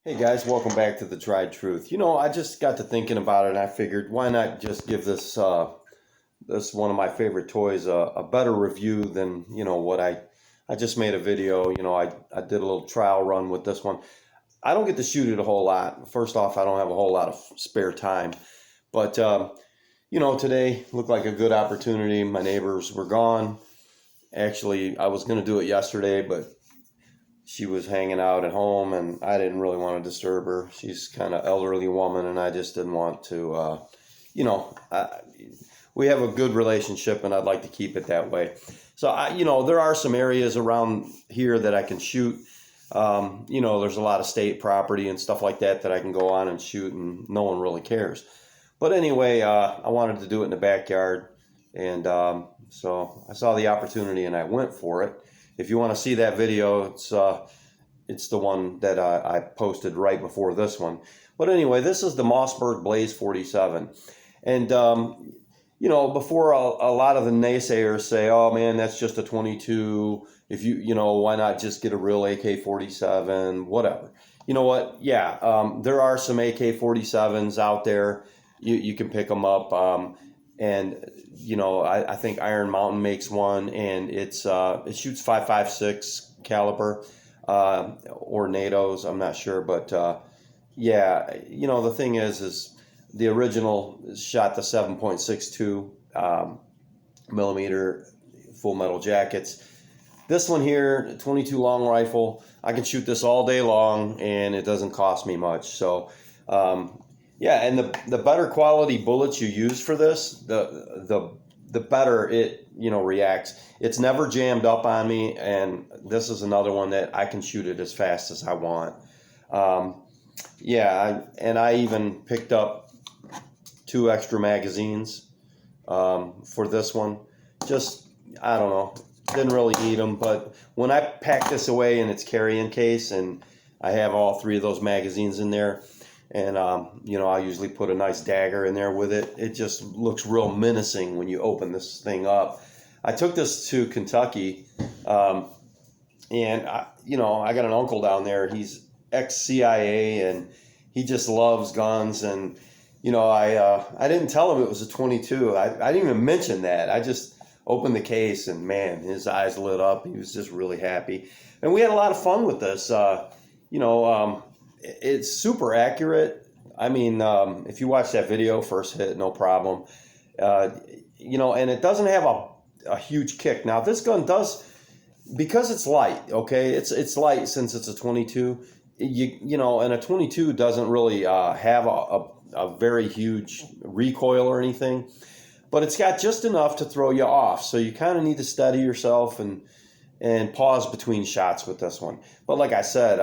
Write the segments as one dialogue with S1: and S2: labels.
S1: Hey guys, welcome back to The Tried Truth. I just got to thinking about it and I figured why not just give this one of my favorite toys a better review than, what I just made a video. I did a little trial run with this one. I don't get to shoot it a whole lot. First off, I don't have a whole lot of spare time. But today looked like a good opportunity. My neighbors were gone. Actually, I was going to do it yesterday, but she was hanging out at home and I didn't really want to disturb her. She's kind of elderly woman and I just didn't want to, we have a good relationship and I'd like to keep it that way. So, there are some areas around here that I can shoot. There's a lot of state property and stuff like that I can go on and shoot and no one really cares. But anyway, I wanted to do it in the backyard. And so I saw the opportunity and I went for it. If you want to see that video, it's the one that I posted right before this one. But anyway, this is the Mossberg Blaze 47. And, before a lot of the naysayers say, oh man, that's just a 22. If why not just get a real AK-47, whatever. You know what? Yeah, there are some AK-47s out there. You can pick them up. I think Iron Mountain makes one, and it shoots 5.56 caliber, or NATO's, I'm not sure, but the thing is the original shot the 7.62 millimeter full metal jackets. This one here, 22 long rifle, I can shoot this all day long, and it doesn't cost me much. So. And the better quality bullets you use for this, the better it reacts. It's never jammed up on me, and this is another one that I can shoot it as fast as I want. And I even picked up 2 extra magazines for this one. Just, I don't know, didn't really need them, but when I pack this away in its carrying case, and I have all 3 of those magazines in there. And, I usually put a nice dagger in there with it. It just looks real menacing when you open this thing up. I took this to Kentucky, and, I got an uncle down there. He's ex-CIA, and he just loves guns. And, I didn't tell him it was a 22. I didn't even mention that. I just opened the case, and, man, his eyes lit up. He was just really happy. And we had a lot of fun with this, It's super accurate. I mean, if you watch that video, first hit, no problem. And it doesn't have a huge kick. Now, this gun does, because it's light, okay? It's light since it's a 22. And a 22 doesn't really have a very huge recoil or anything. But it's got just enough to throw you off. So you kind of need to steady yourself and pause between shots with this one. But like I said,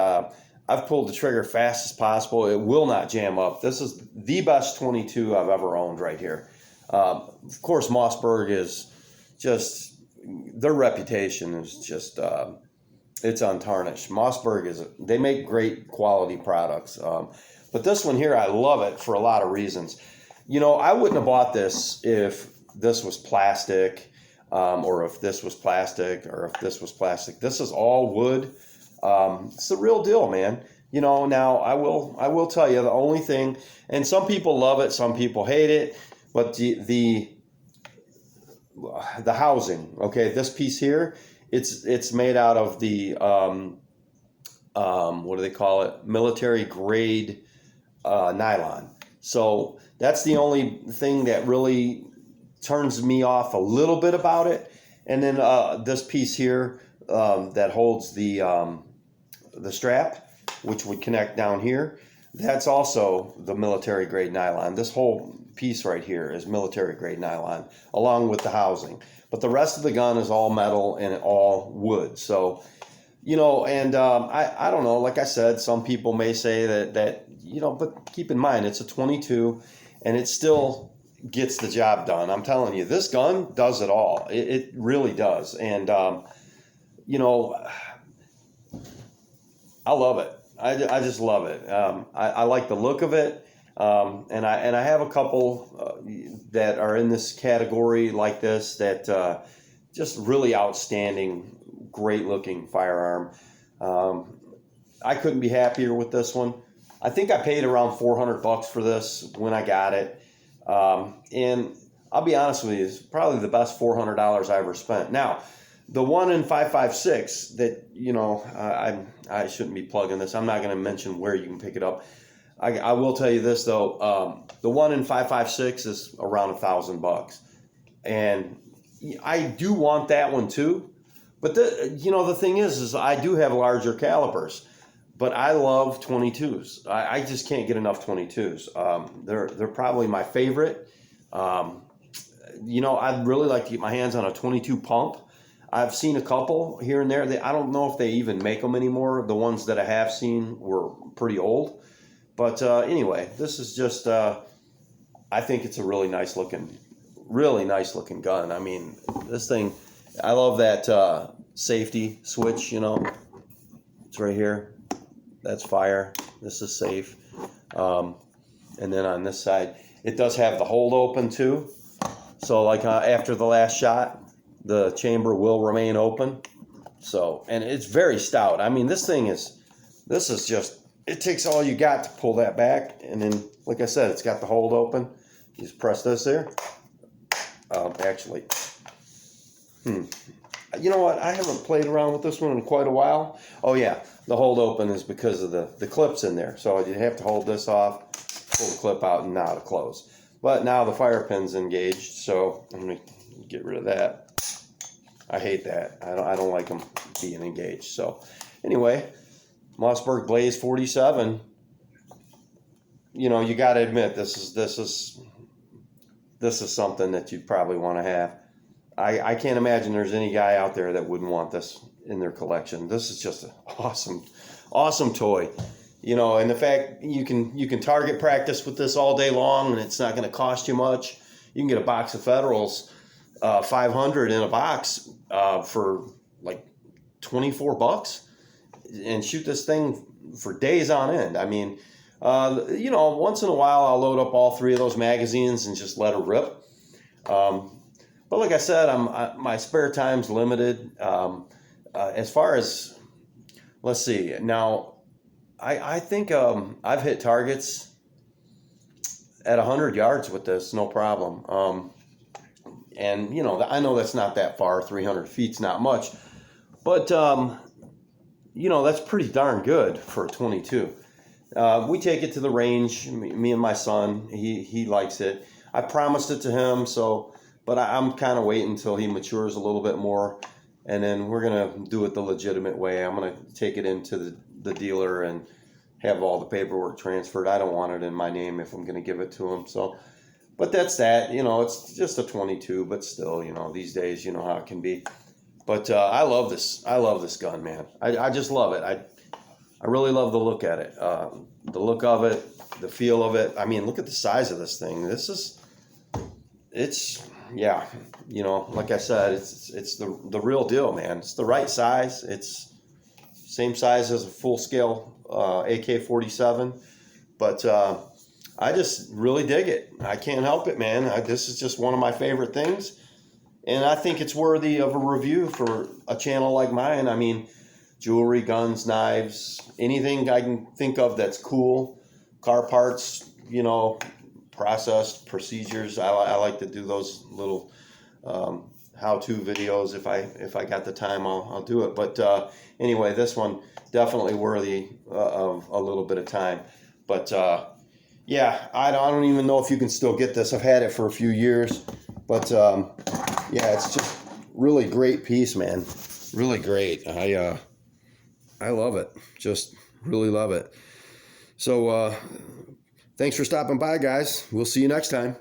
S1: I've pulled the trigger fast as possible. It will not jam up. This is the best 22 I've ever owned right here. Of course, Mossberg is just, their reputation is just, it's untarnished. Mossberg they make great quality products. But this one here, I love it for a lot of reasons. I wouldn't have bought this if this was plastic, or if this was plastic, or if this was plastic. This is all wood. It's the real deal, man. Now I will tell you the only thing, and some people love it, some people hate it, but the housing, okay, this piece here, it's made out of the, what do they call it? Military grade, nylon. So that's the only thing that really turns me off a little bit about it. And then, this piece here, that holds the strap, which would connect down here, that's also the military grade nylon. This whole piece right here is military grade nylon, along with the housing. But the rest of the gun is all metal and all wood. So, I don't know, like I said, some people may say that but keep in mind, it's a 22 and it still gets the job done. I'm telling you, this gun does it all. It really does. And, I love it. I just love it. I like the look of it. And I have a couple that are in this category like this that just really outstanding, great looking firearm. I couldn't be happier with this one. I think I paid around $400 for this when I got it. And I'll be honest with you, it's probably the best $400 I ever spent. Now, the one in 556 that, you know, I shouldn't be plugging this. I'm not going to mention where you can pick it up. I will tell you this though, the one in 556 is around $1,000, and I do want that one too. But the thing is I do have larger calipers, but I love 22s. I just can't get enough 22s. They're probably my favorite. I'd really like to get my hands on a 22 pump. I've seen a couple here and there. I don't know if they even make them anymore. The ones that I have seen were pretty old. But anyway, this is just, I think it's a really nice looking gun. I mean, this thing, I love that safety switch, you know. It's right here. That's fire. This is safe. And then on this side, it does have the hold open too. So like after the last shot, the chamber will remain open. So, and it's very stout. I mean, this is just, it takes all you got to pull that back. And then, like I said, it's got the hold open. You just press this there. You know what? I haven't played around with this one in quite a while. Oh yeah, the hold open is because of the clips in there. So you have to hold this off, pull the clip out, and now to close. But now the fire pin's engaged, so I'm gonna get rid of that. I hate that. I don't like them being engaged. So anyway, Mossberg Blaze 47. You know, you got to admit this is something that you'd probably want to have. I can't imagine there's any guy out there that wouldn't want this in their collection. This is just an awesome toy. You know, and the fact you can target practice with this all day long, and it's not going to cost you much. You can get a box of Federals, 500 in a box for like $24, and shoot this thing for days on end. I mean, once in a while I'll load up all 3 of those magazines and just let it rip. But like I said, my spare time's limited. As far as, let's see, now I think I've hit targets at 100 yards with this, no problem. And, you know, I know that's not that far. 300 feet's not much. But, you know, that's pretty darn good for a 22. We take it to the range, me and my son. He likes it. I promised it to him, but I'm kind of waiting until he matures a little bit more. And then we're going to do it the legitimate way. I'm going to take it into the dealer and have all the paperwork transferred. I don't want it in my name if I'm going to give it to him. So, but that's that. You know, it's just a 22, but still, you know, these days, you know how it can be. But I love this. I love this gun, man. I just love it. I really love the look at it. The look of it, the feel of it. I mean, look at the size of this thing. Yeah, you know, like I said, it's the real deal, man. It's the right size. It's same size as a full-scale AK-47, but I just really dig it. I can't help it, man. This is just one of my favorite things, and I think it's worthy of a review for a channel like mine. I mean, jewelry, guns, knives, anything I can think of that's cool, car parts, you know, processed procedures. I like to do those little how-to videos. If I got the time, I'll do it. But anyway, this one definitely worthy of a little bit of time. But yeah, I don't even know if you can still get this. I've had it for a few years, but yeah, it's just really great piece, man. Really great. I love it. Just really love it. So thanks for stopping by, guys. We'll see you next time.